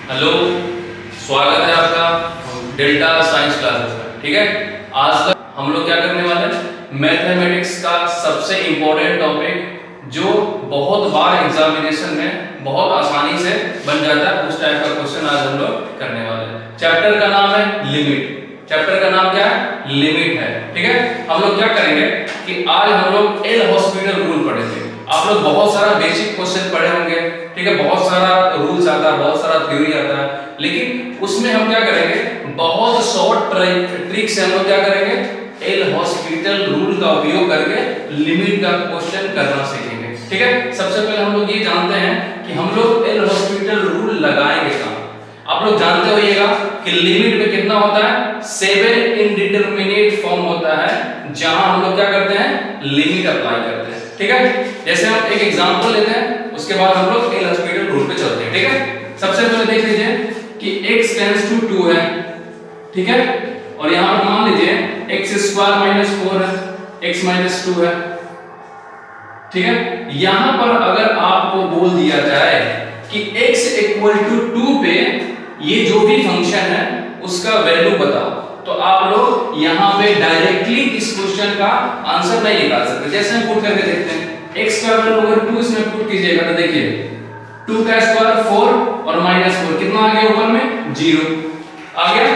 Hello, स्वागत है आपका डेल्टा साइंस क्लासेस में। ठीक है, आज तक हम लोग क्या करने वाले हैं, मैथमेटिक्स का सबसे इंपॉर्टेंट टॉपिक जो बहुत बार एग्जामिनेशन में बहुत आसानी से बन जाता है, उस टाइप का क्वेश्चन आज हम लोग करने वाले हैं। चैप्टर का नाम है लिमिट। चैप्टर का नाम क्या है? लिमिट है। ठीक है, हम लोग क्या करेंगे कि आज हम लोग एल हॉस्पिटल रूल पढ़ेंगे। आप लोग बहुत सारा बेसिक क्वेश्चन पढ़े होंगे, ठीक है, बहुत सारा रूल्स आता है, बहुत सारा थ्योरी आता है, लेकिन उसमें हम क्या करेंगे, बहुत शॉर्ट ट्रिक से हम लोग क्या करेंगे, एल हॉस्पिटल रूल का उपयोग करके लिमिट का क्वेश्चन करना सीखेंगे। ठीक है, सबसे पहले हम लोग ये जानते हैं कि हम लोग एल हॉस्पिटल रूल लगाएंगे कहाँ। आप लोग जानते होइएगा कि लिमिट में कितना होता है, 7 इंडिटरमिनेट फॉर्म होता है, जहां हम लोग क्या करते हैं, लिमिट अप्लाई करते हैं। ठीक है, जैसे हम एक एग्जांपल लेते हैं, उसके बाद हम लोग एल हॉस्पिटल रूल पे चलते हैं। ठीक है, सबसे पहले देख लीजिए कि x टेंड्स टू 2 है, ठीक है, और यहां पर मान लीजिए x² - 4 है, x - 2 है। ठीक है, यहां पर अगर आपको बोल दिया जाए कि x = 2 पे ये जो भी फंक्शन है उसका वैल्यू बताओ, तो आप लोग यहां पे डायरेक्टली इस क्वेश्चन का आंसर नहीं निकाल सकते। जैसे हम पुट करके देखते हैं, x का वैल्यू अगर 2 इसमें पुट कीजिएगा तो देखिए 2 का स्क्वायर 4 और -4 कितना आ गया, ऊपर में 0 आ गया,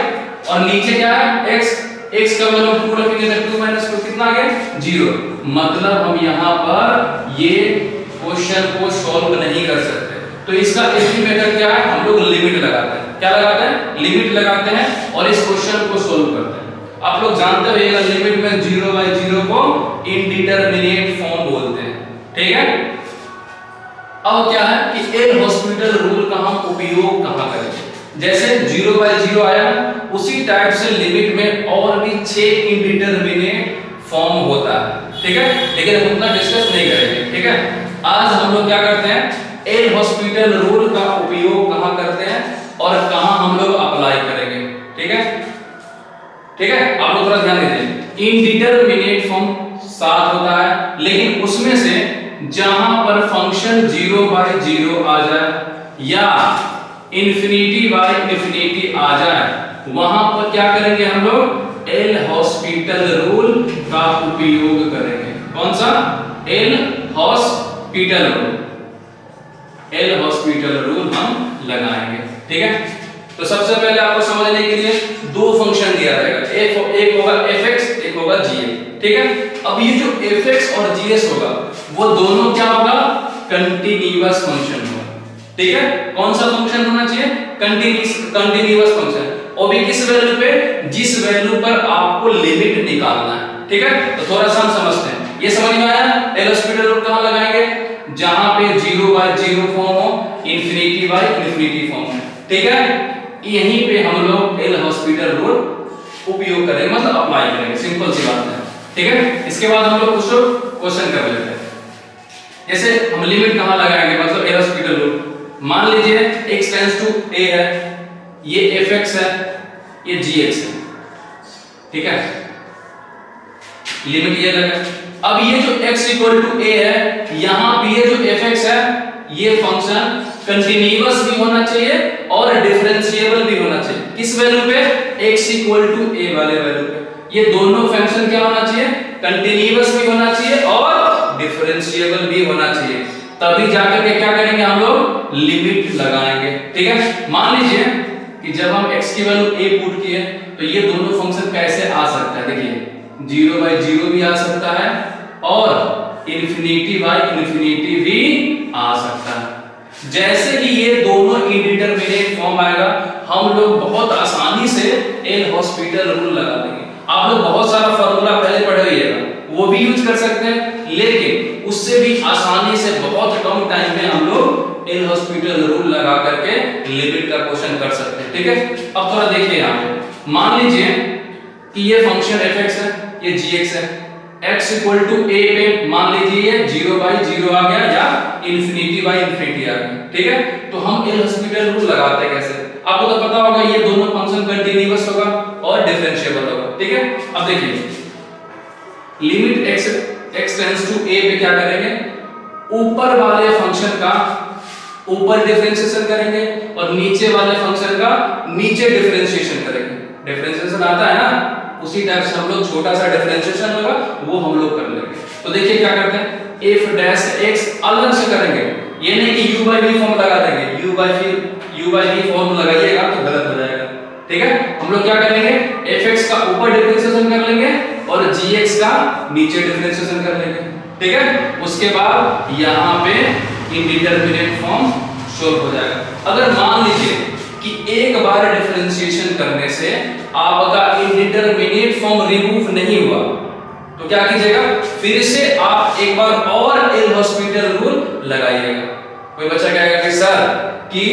और नीचे क्या है x का वैल्यू 2 रखेंगे तो 2 - 2 कितना आ गया, 0। मतलब हम यहां पर ये क्वेश्चन को सॉल्व नहीं कर सकते। तो इसका एक ही मेथड क्या है, हम लोग लिमिट लगाते हैं। क्या लगाते हैं? लिमिट लगाते हैं और इस क्वेश्चन को सॉल्व करते हैं। आप लोग जानते होइएगा लिमिट में 0/0 को इंडिटरमिनेट फॉर्म बोलते हैं। ठीक है, अब क्या है कि एल हॉस्पिटल रूल का हम उपयोग कहां करेंगे। जैसे 0/0 आया, उसी टाइप से लिमिट में और भी 6 इंडिटरमिनेट फॉर्म होता है। ठीक है, लेकिन हम उतना डिस्कस नहीं करेंगे। ठीक है, आज हम लोग क्या करते हैं, एल हॉस्पिटल रूल का उपयोग कहां करते हैं और कहां हम लोग अप्लाई करेंगे। ठीक है, ठीक है, आप लोग थोड़ा ध्यान दीजिए। इंडिटरमिनेट फॉर्म 7 होता है, लेकिन उसमें से जहां पर फंक्शन 0/0 आ जाए या ∞/∞ आ जाए, वहां पर क्या करेंगे हम लोग, एल हॉस्पिटल रूल का उपयोग करेंगे। कौन सा? L hospital rule. L hospital rule हम लगाएंगे। ठीक है, तो सबसे पहले आपको समझने के लिए दो फंक्शन दिया जाएगा, एक होगा fx, एक होगा gx। ठीक है, अब ये जो fx और gx होगा वो दोनों क्या होगा, कंटीन्यूअस फंक्शन होगा। ठीक है, कौन सा फंक्शन होना चाहिए, कंटीन्यूअस फंक्शन, और भी किस वैल्यू पे, जिस वैल्यू पर आपको लिमिट निकालना है। ठीक है, तो थोड़ा सा हम समझते हैं, ये समझ में आया। एल हॉस्पिटल रूल कहां लगाएंगे, जहां पे 0/0 फॉर्म हो, ∞/∞ फॉर्म हो। ठीक है, यहीं पे हम लोग एल हॉस्पिटल रूल उपयोग करेंगे, मतलब अप्लाई करेंगे। सिंपल सी बात है। ठीक है, इसके बाद हम लोग कुछ क्वेश्चन कर लेते हैं। जैसे हम लिमिट कहां लगाएंगे, मतलब एल हॉस्पिटल रूल, मान लीजिए x टेंड्स टू a है, ये fx है, ये gx है। ठीक है, लिमिट ये लगा। अब ये जो x = a है, यहां पे ये जो fx है, ये फंक्शन कंटीन्यूअस भी होना चाहिए और डिफरेंशिएबल भी होना चाहिए। किस वैल्यू पे, x = a वाले वैल्यू पे। ये दोनों फंक्शन क्या होना चाहिए, कंटीन्यूअस भी होना चाहिए और डिफरेंशिएबल भी होना चाहिए, तभी जाकर के क्या करेंगे, हम लोग लिमिट लगाएंगे। ठीक है, मान लीजिए कि जब हम x की वैल्यू a पुट किए तो ये दोनों फंक्शन कैसे आ सकता है, देखिए 0/0 भी आ सकता है और ∞/∞ भी आ सकता है। जैसे कि ये दोनों इंडिटरमिनेट फॉर्म आएगा, हम लोग बहुत आसानी से एल हॉस्पिटल रूल लगा देंगे। आप लोग बहुत सारा फार्मूला पहले पढ़े होइएगा, वो भी यूज कर सकते हैं, लेकिन उससे भी आसानी से बहुत कम टाइम में हम लोग एल हॉस्पिटल रूल लगा करके लिमिट का क्वेश्चन कर सकते हैं। ठीक है, अब थोड़ा देखिए यहाँ पे, मान लीजिए कि ये फंक्शन fx है, ये gx है, x = a पे मान लीजिए ये 0/0 आ गया या ∞/∞ आ गया। ठीक है, तो हम एल हॉस्पिटल रूल लगाते हैं कैसे, आपको तो पता होगा, ये दोनों फंक्शन कंटीन्यूअस होगा और डिफरेंशिएबल होगा। ठीक है, अब देखिए limit x tends to a पे क्या करेंगे, ऊपर वाले फंक्शन का ऊपर डिफरेंशिएशन करेंगे और नीचे वाले फंक्शन का नीचे डिफरेंशिएशन करेंगे। डिफरेंशिएशन आता है ना, उसी टाइप से हम लोग छोटा सा डिफरेंशिएशन होगा वो हम लोग कर लेंगे। तो देखिए क्या करते हैं, f डैश x अलग से करेंगे, ये नहीं कि u by v फॉर्म लगा देंगे, u by v फॉर्म लगाइएगा तो गलत हो जाएगा। ठीक है, हम लोग क्या करेंगे, fx का ऊपर डिफरेंशिएशन कर लेंगे और gx का नीचे डिफरेंशिएशन कर लेंगे। ठीक है, उसके बाद यहाँ पे इंडिटरमिनेट फॉर्म शो हो जाएगा। अगर मान लीजिए कि एक बार डिफरेंशिएशन करने से आपका इंडिटरमिनेट फॉर्म रिमूव नहीं हुआ तो क्या कीजिएगा, फिर से आप एक बार और एल हॉस्पिटल रूल लगाइएगा। कोई बच्चा कहेगा कि सर कि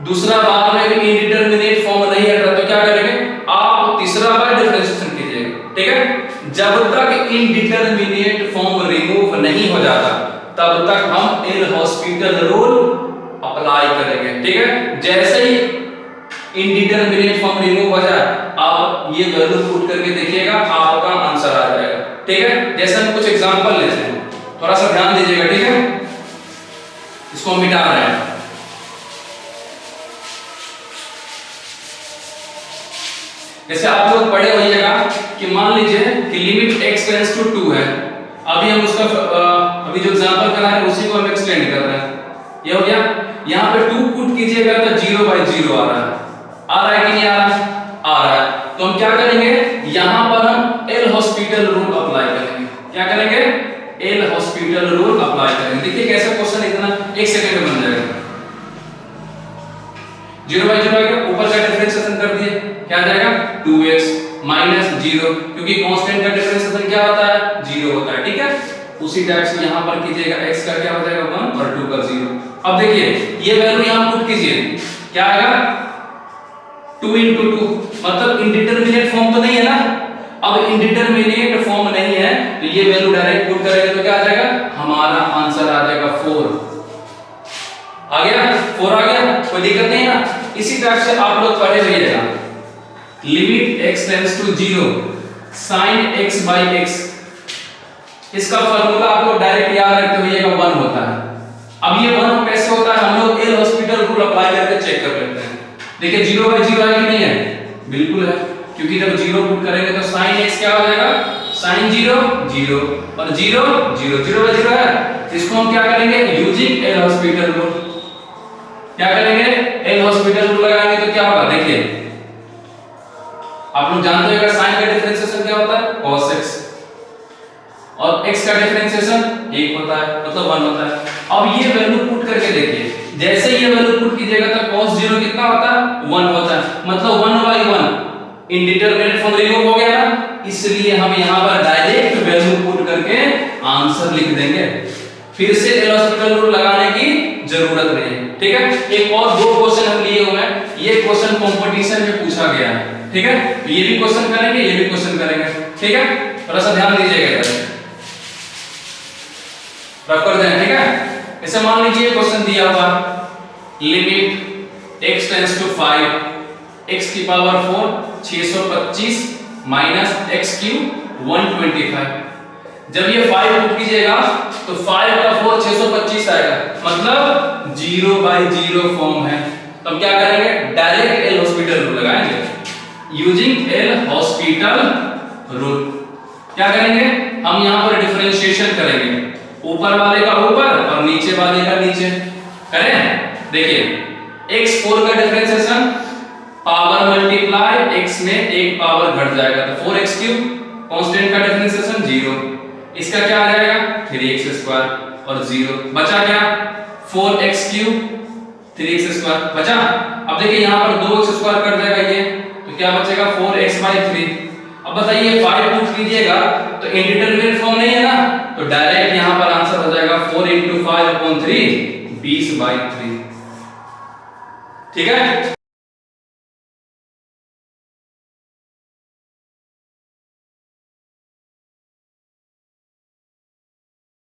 दूसरा बार में भी इंडिटरमिनेट फॉर्म नहीं हट रहा तो क्या करेंगे, आप तीसरा बार डिफरेंशिएशन कीजिएगा। ठीक है, जब तक इंडिटरमिनेट फॉर्म रिमूव नहीं हो जाता तब तक हम एल हॉस्पिटल रूल अप्लाई करेंगे। ठीक है, जैसे ही इंडिटरमिनेट फॉर्म रिमूव हो जाए आप ये वैल्यू पुट करके देखिएगा, आपका आंसर आ जाएगा। ठीक है, जैसे हम कुछ एग्जांपल लेते हैं, थोड़ा सा ध्यान दीजिएगा। ठीक है, इसको हम मिटा रहे हैं। जैसे आप लोग पढ़े होइएगा कि मान लीजिए कि लिमिट x टेंड्स टू 2 है। अभी हम उसका अभी जो एग्जांपल करा है उसी को हम एक्सटेंड कर रहे हैं। ये हो गया, यहाँ पे 2 पुट कीजिएगा तो 0/0 आ रहा है। आ रहा है कि नहीं आ रहा है? आ रहा है। तो हम क्या करेंगे, यहाँ पर हम एल हॉस्पिटल रूल अप्लाई करेंगे। क्या करेंगे, एल हॉस्पिटल रूल अप्लाई करेंगे। देखिए कैसा क्वेश्चन, इतना 1 सेकंड में बन जाएगा। 0/0 आएगा, ऊपर का डिफरेंशिएशन कर दिए, क्या आ जाएगा 2x माइनस 0, क्योंकि कांस्टेंट का डिफरेंशिएशन क्या होता है, 0 होता है। ठीक है, उसी टाइप से यहां पर कीजिएगा, x का क्या हो जाएगा 1 और 2 का 0। अब देखिए ये वैल्यू यहां पुट कीजिए, क्या आएगा 2 into 2, मतलब इंडिटरमिनेट फॉर्म तो नहीं है ना। अब इंडिटरमिनेट फॉर्म नहीं है तो ये वैल्यू डायरेक्ट पुट करेंगे तो क्या आ जाएगा, हमारा आंसर आ जाएगा 4। आ गया 4, आ गया, कोई दिक्कत नहीं ना। इसी तरह से आप लोग पढ़े होइएगा limit x tends to 0 sin x by x, इसका फार्मूला आप लोग डायरेक्ट याद रखते होइएगा 1 होता है। अब ये 1 कैसे होता है, हम लोग एल हॉस्पिटल रूल अप्लाई करके चेक कर लेते हैं। देखिए 0/0 है कि नहीं है, बिल्कुल है, क्योंकि जब 0 पुट करेंगे तो sin x क्या हो जाएगा, sin 0 0 और 0 0, 0/0 है। इसको हम क्या करेंगे, यूजिंग एल हॉस्पिटल रूल, क्या करेंगे, एल हॉस्पिटल रूल लगाएंगे तो क्या होगा, देखिए आप लोग जानते होंगे sin का डिफरेंशिएशन क्या होता है, cos x, और x का डिफरेंशिएशन 1 होता है, मतलब 1 होता है। अब ये वैल्यू पुट करके देखिए, जैसे ये वैल्यू पुट कीजिएगा तो cos 0 कितना होता है, 1 होता है, मतलब 1/1 इंडिटरमिनेट फॉर्म रिमूव हो गया ना, इसलिए हम यहां पर डायरेक्ट वैल्यू पुट करके आंसर लिख देंगे, फिर से एल हॉस्पिटल रूल लगाने की जरूरत नहीं है। ठीक है, एक और 2 क्वेश्चन हम लिए हुए हैं, ये क्वेश्चन कंपटीशन में पूछा गया है। ठीक है, तो ये भी क्वेश्चन करेंगे, ये भी क्वेश्चन करेंगे। ठीक है, थोड़ा सा ध्यान दीजिएगा इधर, रख कर दें। ठीक है, ऐसे मान लीजिए क्वेश्चन दिया हुआ limit x tends to 5 x की पावर 4 625 माइनस x क्यूब 125। जब ये 5 पुट कीजिएगा तो 5 का 4 625 आएगा, मतलब 0/0 फॉर्म है। तो हम क्या करेंगे, डायरेक्ट एल हॉस्पिटल रूल लगाएंगे, यूजिंग एल हॉस्पिटल रूल। क्या करेंगे, हम यहां पर डिफरेंशिएशन करेंगे, ऊपर वाले का ऊपर और नीचे वाले का नीचे करें। देखिए x4 का डिफरेंशिएशन पावर मल्टीप्लाई x में एक पावर घट जाएगा तो 4x क्यूब, कांस्टेंट का डिफरेंशिएशन 0, इसका क्या आ जाएगा 3x स्क्वायर और 0 बचा क्या 4x क्यूब 3x स्क्वायर बचा। अब देखिए यहां पर 2x स्क्वायर कट जाएगा ये, तो क्या बचेगा 4x/3। अब बताइए 5 पुट कीजिएगा तो इंडिटरमिनेट फॉर्म नहीं है ना, तो डायरेक्ट यहां पर आंसर हो जाएगा 4 × 5/3 20/3। ठीक है।